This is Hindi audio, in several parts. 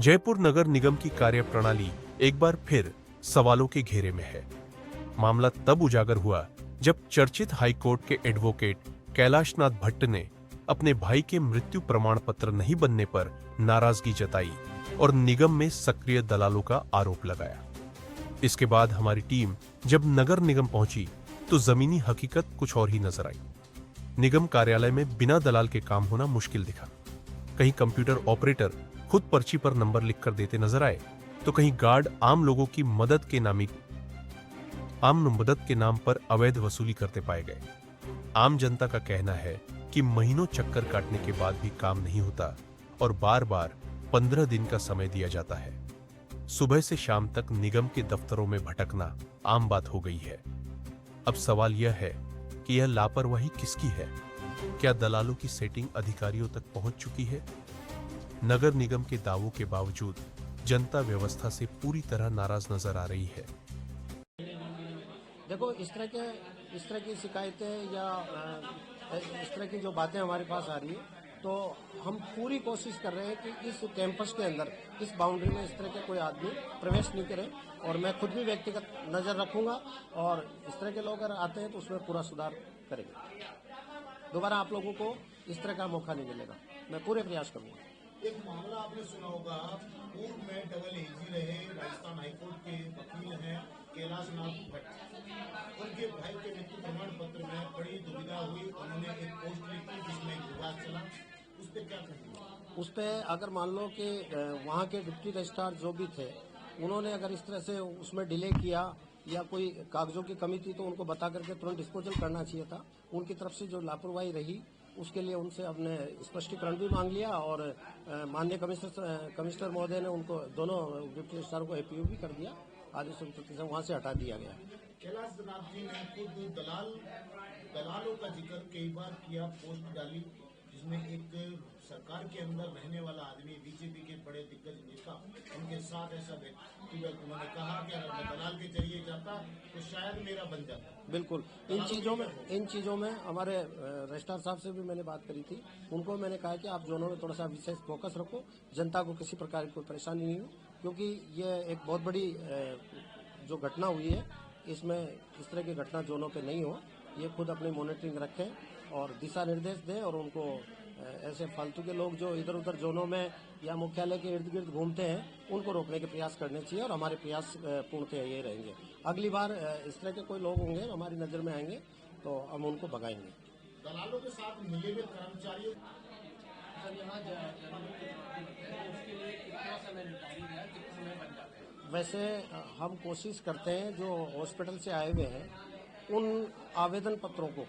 जयपुर नगर निगम की कार्यप्रणाली एक बार फिर सवालों के घेरे में है। मामला तब उजागर हुआ जब चर्चित हाईकोर्ट के एडवोकेट कैलाशनाथ भट्ट ने अपने भाई के मृत्यु प्रमाण पत्र नहीं बनने पर नाराजगी जताई और निगम में सक्रिय दलालों का आरोप लगाया। इसके बाद हमारी टीम जब नगर निगम पहुंची तो जमीनी हकीकत कुछ और ही नजर आई। निगम कार्यालय में बिना दलाल के काम होना मुश्किल दिखा। कहीं कंप्यूटर ऑपरेटर खुद पर्ची पर नंबर लिखकर देते नजर आए, तो कहीं गार्ड आम लोगों की मदद के नाम पर अवैध वसूली करते पाए गए। आम जनता का कहना है कि महीनों चक्कर काटने के बाद भी काम नहीं होता और बार बार 15 दिन का समय दिया जाता है। सुबह से शाम तक निगम के दफ्तरों में भटकना आम बात हो गई है। अब सवाल यह है कि यह लापरवाही किसकी है? क्या दलालों की सेटिंग अधिकारियों तक पहुंच चुकी है? नगर निगम के दावों के बावजूद जनता व्यवस्था से पूरी तरह नाराज नजर आ रही है। देखो, इस तरह की शिकायतें या इस तरह की जो बातें हमारे पास आ रही है, तो हम पूरी कोशिश कर रहे हैं कि इस कैंपस के अंदर, इस बाउंड्री में इस तरह के कोई आदमी प्रवेश नहीं करे। और मैं खुद भी व्यक्तिगत नज़र रखूंगा और इस तरह के लोग अगर आते हैं तो उसमें पूरा सुधार करेंगे। दोबारा आप लोगों को इस तरह का मौका नहीं मिलेगा। मैं पूरे प्रयास करूंगा। एक मामला आपने सुना होगा, पूर्व में डबल एजी रहे राजस्थान हाईकोर्ट के वकील हैं कैलाशनाथ भट्ट। उनके भाई के मृत्यु प्रमाण पत्र में बड़ी दुविधा हुई। उन्होंने एक पोस्ट लिखी जिसमें विवाद चला। उस पर क्या कहेंगे? उस पर अगर मान लो कि वहाँ के डिप्टी रजिस्ट्रार जो भी थे, उन्होंने अगर इस तरह से उसमें डिले किया या कोई कागजों की कमी थी तो उनको बता करके तुरंत डिस्पोजल करना चाहिए था। उनकी तरफ से जो लापरवाही रही उसके लिए उनसे हमने स्पष्टीकरण भी मांग लिया और माननीय कमिश्नर महोदय ने उनको दोनों डिप्टी रजिस्ट्रारों को एपीओ भी कर दिया। आदेश से वहाँ से हटा दिया गया। कैलाशनाथ जी ने खुद दलालों का जिक्र कई बार किया, पोस्ट डाली जिसमें एक सरकार के अंदर रहने वाला आदमी, बीजेपी के बड़े दिग्गज नेता, उनके साथ ऐसा व्यक्तिगत उन्होंने कहा कि अगर मैं दलाल के जरिए जाता तो शायद मेरा बन जाता। बिल्कुल, इन चीज़ों में हमारे रजिस्ट्रार साहब से भी मैंने बात करी थी। उनको मैंने कहा कि आप जोनों में थोड़ा सा विशेष फोकस रखो, जनता को किसी प्रकार की कोई परेशानी नहीं हो, क्योंकि ये एक बहुत बड़ी जो घटना हुई है, इसमें इस तरह की घटना जोनों पे नहीं हो। ये खुद अपनी मॉनिटरिंग रखें और दिशा निर्देश दें और उनको ऐसे फालतू के लोग जो इधर उधर जोनों में या मुख्यालय के इर्द गिर्द घूमते हैं, उनको रोकने के प्रयास करने चाहिए और हमारे प्रयास पूर्णतः ये रहेंगे। अगली बार इस तरह के कोई लोग होंगे हमारी नज़र में आएंगे तो हम उनको भगाएंगे। दलालों के साथ मिले हुए कर्मचारियों वैसे हम कोशिश करते हैं जो हॉस्पिटल से आए हुए हैं उन आवेदन पत्रों को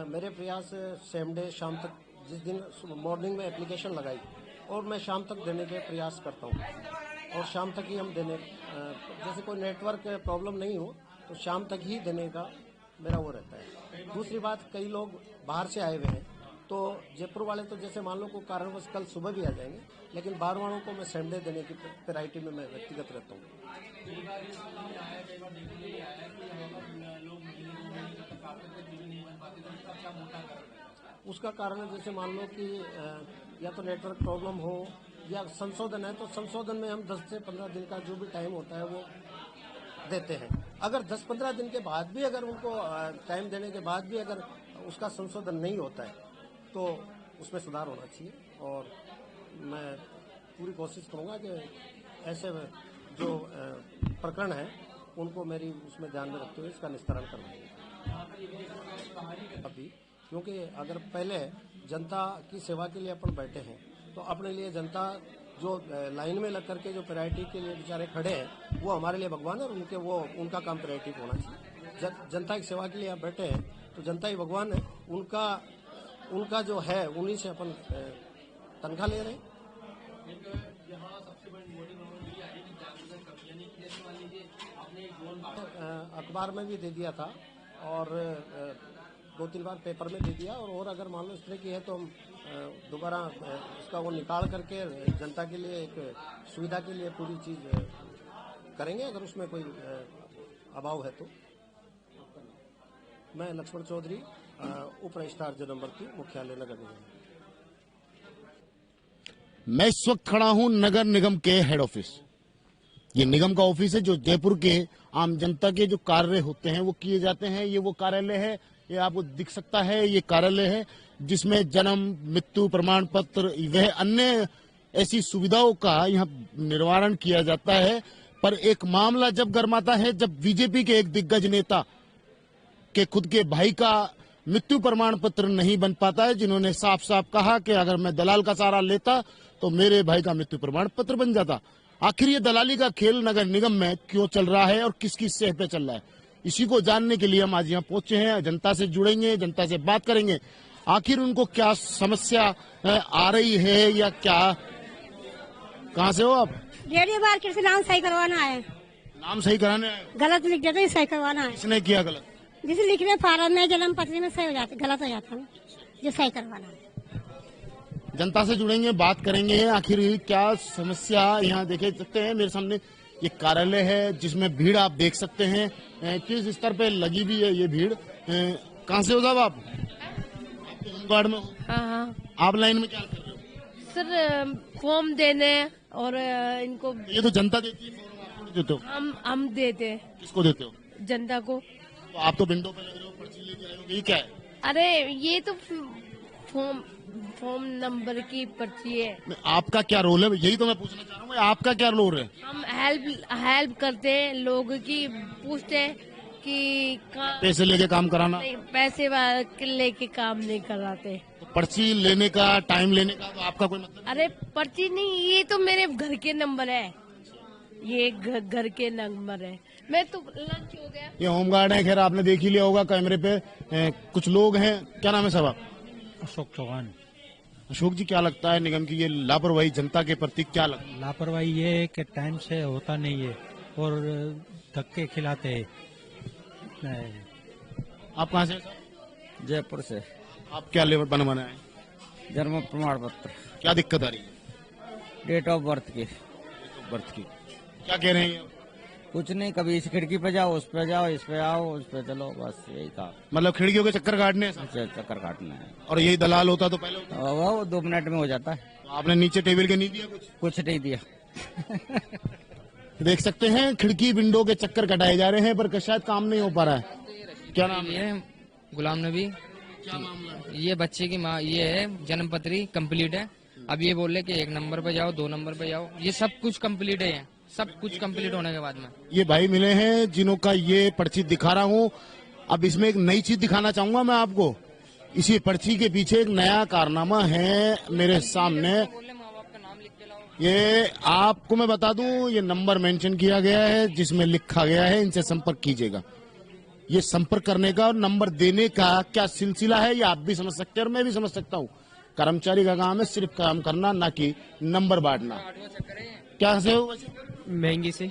मेरे प्रयास सेम डे शाम तक, जिस दिन मॉर्निंग में एप्लीकेशन लगाई और मैं शाम तक देने के प्रयास करता हूँ और शाम तक ही हम देने, जैसे कोई नेटवर्क प्रॉब्लम नहीं हो तो शाम तक ही देने का मेरा वो रहता है। दूसरी बात, कई लोग बाहर से आए हुए हैं तो जयपुर वाले तो जैसे मान लो कोई कारणवश कल सुबह भी आ जाएंगे, लेकिन बाहर वालों को मैं संडे देने की प्रायोरिटी में मैं व्यक्तिगत रहता हूँ। उसका कारण है जैसे मान लो कि या तो नेटवर्क प्रॉब्लम हो या संशोधन है, तो संशोधन में हम 10 से 15 दिन का जो भी टाइम होता है वो देते हैं। अगर 10-15 दिन के बाद भी अगर उनको टाइम देने के बाद भी अगर उसका संशोधन नहीं होता है तो उसमें सुधार होना चाहिए और मैं पूरी कोशिश करूंगा कि ऐसे जो प्रकरण हैं उनको मेरी उसमें ध्यान में रखते हुए इसका निस्तारण करवाएंगे अभी, क्योंकि अगर पहले जनता की सेवा के लिए अपन बैठे हैं तो अपने लिए जनता जो लाइन में लग करके जो प्रायोरिटी के लिए बेचारे खड़े हैं वो हमारे लिए भगवान है और उनका काम प्रायोरिटी होना चाहिए। जनता की सेवा के लिए आप बैठे हैं तो जनता ही भगवान है, उनका जो है उन्हीं से अपन तनख्वाह ले रहे हैं। अखबार में भी दे दिया था और 2-3 बार पेपर में दे दिया और अगर मान लो इस तरह की है तो हम दोबारा उसका वो निकाल करके जनता के लिए एक सुविधा के लिए पूरी चीज़ करेंगे अगर उसमें कोई अभाव है तो। मैं लक्ष्मण चौधरी, उप रजिस्ट्रार जो नंबर 3, मुख्यालय नगर निगम। मैं इस वक्त खड़ा हूं नगर निगम के हेड ऑफिस। ये निगम का ऑफिस है जो जयपुर के आम जनता के जो कार्य होते हैं वो किए जाते हैं। ये वो कार्यालय है, ये आपको दिख सकता है, ये कार्यालय है जिसमें जन्म, मृत्यु प्रमाण पत्र वह अन्य ऐसी सुविधाओं का यहाँ निर्वारण किया जाता है। पर एक मामला जब गरमाता है जब बीजेपी के एक दिग्गज नेता के खुद के भाई का मृत्यु प्रमाण पत्र नहीं बन पाता है, जिन्होंने साफ साफ कहा कि अगर मैं दलाल का सहारा लेता तो मेरे भाई का मृत्यु प्रमाण पत्र बन जाता। आखिर ये दलाली का खेल नगर निगम में क्यों चल रहा है और किसकी सेह पे चल रहा है, इसी को जानने के लिए हम आज यहाँ पहुंचे हैं। जनता से जुड़ेंगे, जनता से बात करेंगे, आखिर उनको क्या समस्या आ रही है या क्या। कहाँ से हो आप? रेडियो मार्केट से नाम सही करवाना है। नाम सही कराने आए हो? गलत लिख देते सही करवाना है। किसने किया गलत? जिसे लिख रहे फार्म में, जन्म पत्री में सही हो जाता, गलत हो जाता है, जो सही करवाना है। जनता से जुड़ेंगे, बात करेंगे आखिर क्या समस्या। यहाँ देखे सकते हैं मेरे सामने ये कार्यालय है जिसमें भीड़ आप देख सकते हैं किस स्तर पे लगी हुई है ये भीड़। कहाँ से हो साहब आप? तो होमगार्ड में हो? हाँ। आप लाइन में क्या कर रहे हो? सर फॉर्म देने और इनको ये तो जनता देती है फॉर्म, आप थोड़ी देते हो? हम देते हैं किसको देते हो? जनता को। तो आप तो विंडो पे लग रहे हो, पर्ची लेके आए हो, ये क्या है? अरे ये तो फॉर्म नंबर की पर्ची है। आपका क्या रोल है, यही तो मैं पूछना चाह रहा हूँ, आपका क्या रोल है? हम हेल्प करते हैं, लोगों की पूछते हैं कि पैसे लेके काम कराना? नहीं, पैसे लेके काम नहीं कराते। तो पर्ची लेने का, टाइम लेने का तो आपका कोई मतलब? अरे पर्ची नहीं, ये तो मेरे घर के नंबर है, ये घर के नंबर है। मैं तो लंच हो गया। ये होमगार्ड है, खैर आपने देख ही लिया होगा कैमरे पे। कुछ लोग हैं, क्या नाम है साहब आप? अशोक चौहान। अशोक जी, क्या लगता है निगम की ये लापरवाही जनता के प्रति क्या लगता है? लापरवाही ये है कि टाइम से होता नहीं है और धक्के खिलाते हैं। आप कहाँ से? जयपुर से। आप क्या लेबर बनवाना है? जन्म प्रमाण पत्र। क्या दिक्कत आ रही है? डेट ऑफ बर्थ की। बर्थ की क्या कह रहे हैं ये? कुछ नहीं, कभी इस खिड़की पे जाओ, उस पे जाओ, इस पे आओ, उस पे चलो, बस यही काम। मतलब खिड़कियों के चक्कर काटने हैं? चक्कर काटना है। और यही दलाल होता तो पहले होता? वो 2 मिनट में हो जाता है। तो आपने नीचे टेबल के नहीं दिया कुछ? कुछ नहीं दिया। देख सकते हैं खिड़की विंडो के चक्कर कटाए जा रहे हैं पर शायद काम नहीं हो पा रहा है। क्या नाम है? गुलाम नबी। क्या मामला? ये बच्चे की माँ, ये है जन्म पत्री कंप्लीट है। अब ये बोल रहे कि 1 नंबर पे जाओ, 2 नंबर पे जाओ, ये सब कुछ कंप्लीट है, सब कुछ कंप्लीट होने के बाद में। ये भाई मिले हैं जिन्हों का ये पर्ची दिखा रहा हूँ। अब इसमें एक नई चीज दिखाना चाहूंगा मैं आपको। इसी पर्ची के पीछे एक नया कारनामा है मेरे सामने। ये आपको मैं बता दूं, ये नंबर मेंशन किया गया है जिसमें लिखा गया है इनसे संपर्क कीजिएगा। ये संपर्क करने का और नंबर देने का क्या सिलसिला है ये आप भी समझ सकते हैं और मैं भी समझ सकता हूँ। कर्मचारी का काम है सिर्फ काम करना, ना कि नंबर बांटना। क्या से हो वैसे? महंगी से।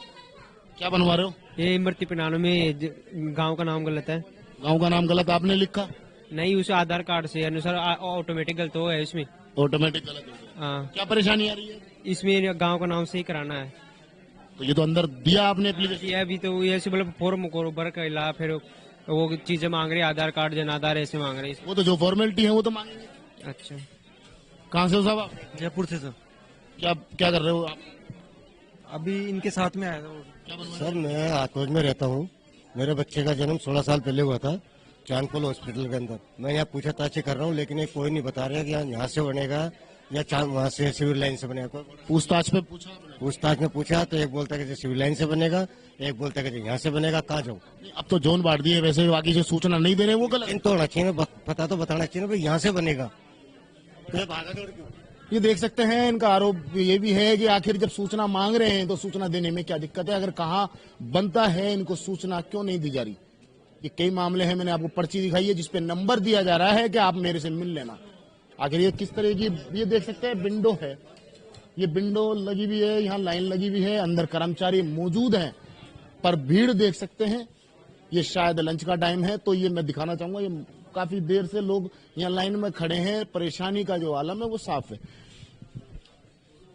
क्या बनवा रहे हो? ये इमरती पिनानो में गांव का नाम गलत है। गांव का नाम गलत आपने लिखा? नहीं, उसे आधार कार्ड से अनुसार ऑटोमेटिक गलत हो है इसमें। ऑटोमेटिक गलत हो गया। हाँ, क्या परेशानी आ रही है? इसमें गांव का नाम से ही कराना है। तो ये तो अंदर दिया आपने एप्लीकेशन? ये अभी तो ऐसे मतलब फॉर्म को भर कर ला, फिर वो चीजें मांग रही है, आधार कार्ड जनाधार ऐसे मांग रही है। वो तो जो फॉर्मेलिटी है वो तो मांगेंगे। अच्छा, कहाँ से हो साहब आप? जयपुर से सर। क्या कर रहे हो आप? अभी इनके साथ में आया था। क्या बनवा सर मैं हाथोज में रहता हूँ। मेरे बच्चे का जन्म 16 साल पहले हुआ था चांदपोल हॉस्पिटल के अंदर। मैं यहाँ पूछताछ कर रहा हूँ लेकिन ये कोई नहीं बता रहा कि यहाँ से बनेगा या वहाँ से सिविल लाइन से बनेगा। पूछताछ में पूछा? पूछताछ में पूछा तो एक बोलता है कि सिविल लाइन से बनेगा, एक बोलता है कि यहाँ से बनेगा। कहाँ जाऊँ? अब तो जोन बांट दिए, वैसे बाकी से सूचना नहीं दे रहे वो गलत। इन तो होना चाहिए, पता तो बताना चाहिए भाई यहाँ से बनेगा। तो भागा दौड़ क्यों? ये देख सकते हैं इनका आरोप ये भी है कि आखिर जब सूचना मांग रहे हैं तो सूचना देने में क्या दिक्कत है? अगर कहाँ बनता है इनको सूचना क्यों नहीं दी जा रही? ये कई मामले हैं, मैंने आपको पर्ची दिखाई है जिसपे नंबर दिया जा रहा है कि आप मेरे से मिल लेना। आखिर ये किस तरह की, ये देख सकते हैं विंडो है, ये विंडो लगी हुई है, यहाँ लाइन लगी हुई है, अंदर कर्मचारी मौजूद हैं पर भीड़ देख सकते हैं। ये शायद लंच का टाइम है तो ये मैं दिखाना चाहूंगा। ये काफी देर से लोग यहाँ लाइन में खड़े हैं, परेशानी का जो आलम है वो साफ है।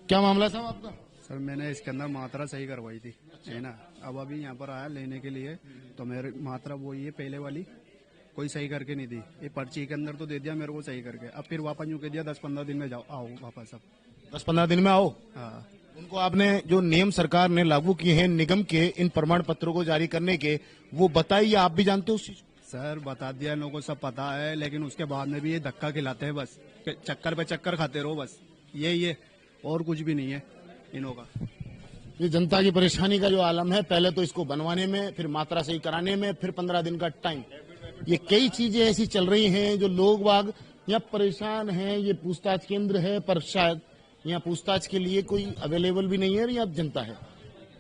क्या मामला है साहब आपका? सर मैंने इसके अंदर मात्रा सही करवाई थी, है ना। अब अभी यहाँ पर आया लेने के लिए तो मेरी मात्रा वही है पहले वाली, कोई सही करके नहीं दी। ये पर्ची के अंदर तो दे दिया मेरे को सही करके, अब फिर वापस यूँ कह दिया 10-15 दिन में जाओ आओ वापस। अब 10-15 दिन में आओ। हाँ। उनको आपने जो नियम सरकार ने लागू किए हैं निगम के इन प्रमाण पत्रों को जारी करने के, वो बताइए, आप भी जानते हो उस चीज को? सर बता दिया, लोगों को सब पता है, लेकिन उसके बाद में भी ये धक्का खिलाते हैं, बस चक्कर पे चक्कर खाते रहो, बस यही है, और कुछ भी नहीं है इनों का। ये जनता की परेशानी का जो आलम है, पहले तो इसको बनवाने में, फिर मात्रा सही कराने में, फिर 15 दिन का टाइम, ये कई चीजें ऐसी चल रही हैं जो लोग बाग यहाँ परेशान हैं। ये पूछताछ केंद्र है, पर शायद यहाँ पूछताछ के लिए कोई अवेलेबल भी नहीं है और यहाँ जनता है।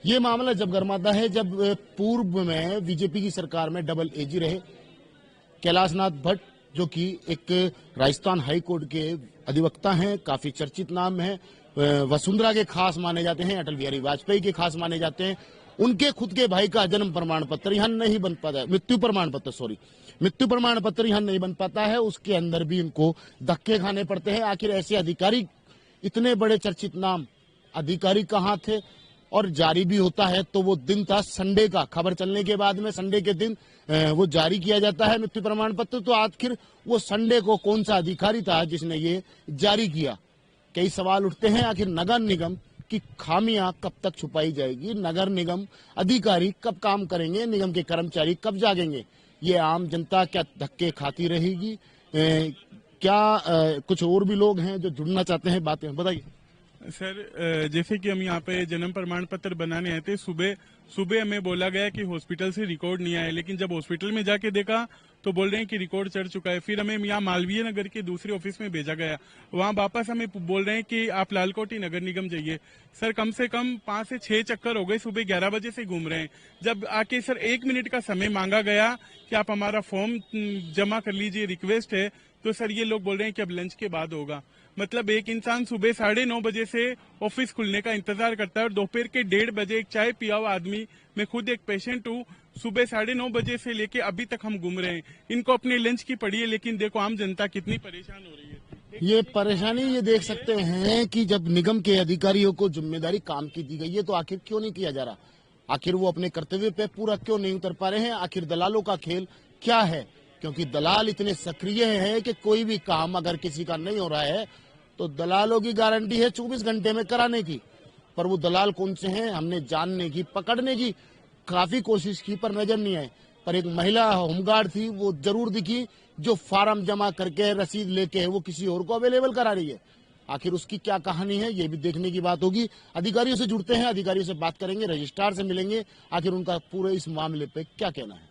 ये मामला जब गर्माता है जब पूर्व में बीजेपी की सरकार में डबल एजी रहे कैलाशनाथ भट्ट, जो कि एक राजस्थान हाई कोर्ट के अधिवक्ता हैं, काफी चर्चित नाम है, वसुंधरा के खास माने जाते हैं, अटल बिहारी वाजपेयी के खास माने जाते हैं। उनके खुद के भाई का जन्म प्रमाण पत्र यहाँ नहीं बन पाता है, मृत्यु प्रमाण पत्र यहाँ नहीं बन पाता है। उसके अंदर भी इनको धक्के खाने पड़ते हैं। आखिर ऐसे अधिकारी, इतने बड़े चर्चित नाम अधिकारी कहाँ थे? और जारी भी होता है तो वो दिन था संडे का, खबर चलने के बाद में संडे के दिन वो जारी किया जाता है मृत्यु प्रमाण पत्र। तो आखिर वो संडे को कौन सा अधिकारी था जिसने ये जारी किया? कई सवाल उठते हैं। आखिर नगर निगम की खामियां कब तक छुपाई जाएगी? नगर निगम अधिकारी कब काम करेंगे? निगम के कर्मचारी कब जागेंगे? ये आम जनता क्या धक्के खाती रहेगी? क्या कुछ और भी लोग हैं जो जुड़ना चाहते हैं? बातें बताइए सर। जैसे कि हम यहाँ पे जन्म प्रमाण पत्र बनाने आए थे, सुबह हमें बोला गया कि हॉस्पिटल से रिकॉर्ड नहीं आया, लेकिन जब हॉस्पिटल में जाके देखा तो बोल रहे हैं कि रिकॉर्ड चढ़ चुका है। फिर हमें यहाँ मालवीय नगर के दूसरे ऑफिस में भेजा गया, वहाँ वापस हमें बोल रहे हैं कि आप लालकोटी नगर निगम जाइए। सर कम से कम 5 से 6 चक्कर हो गए, सुबह 11 बजे से घूम रहे हैं। जब आके सर 1 मिनट का समय मांगा गया कि आप हमारा फॉर्म जमा कर लीजिए, रिक्वेस्ट है, तो सर ये लोग बोल रहे हैं कि अब लंच के बाद होगा। मतलब एक इंसान सुबह 9:30 बजे से ऑफिस खुलने का इंतजार करता है और दोपहर के 1:30 बजे एक चाय पिया हुआ आदमी, मैं खुद एक पेशेंट हूँ, सुबह 9:30 बजे से लेके अभी तक हम घूम रहे हैं। इनको अपने लंच की पड़ी है, लेकिन देखो आम जनता कितनी परेशान हो रही है। ये परेशानी ये देख सकते हैं कि जब निगम के अधिकारियों को जिम्मेदारी काम की दी गई है तो आखिर क्यों नहीं किया जा रहा? आखिर वो अपने कर्तव्य पे पूरा क्यों नहीं उतर पा रहे हैं? आखिर दलालों का खेल क्या है? क्योंकि दलाल इतने सक्रिय है कि कोई भी काम अगर किसी का नहीं हो रहा है तो दलालों की गारंटी है 24 घंटे में कराने की। पर वो दलाल कौन से हैं हमने जानने की, पकड़ने की काफी कोशिश की पर नजर नहीं आए। पर एक महिला होमगार्ड थी, वो जरूर दिखी, जो फार्म जमा करके रसीद लेके वो किसी और को अवेलेबल करा रही है। आखिर उसकी क्या कहानी है ये भी देखने की बात होगी। अधिकारियों से जुड़ते हैं, अधिकारियों से बात करेंगे, रजिस्ट्रार से मिलेंगे, आखिर उनका पूरे इस मामले पे क्या कहना है।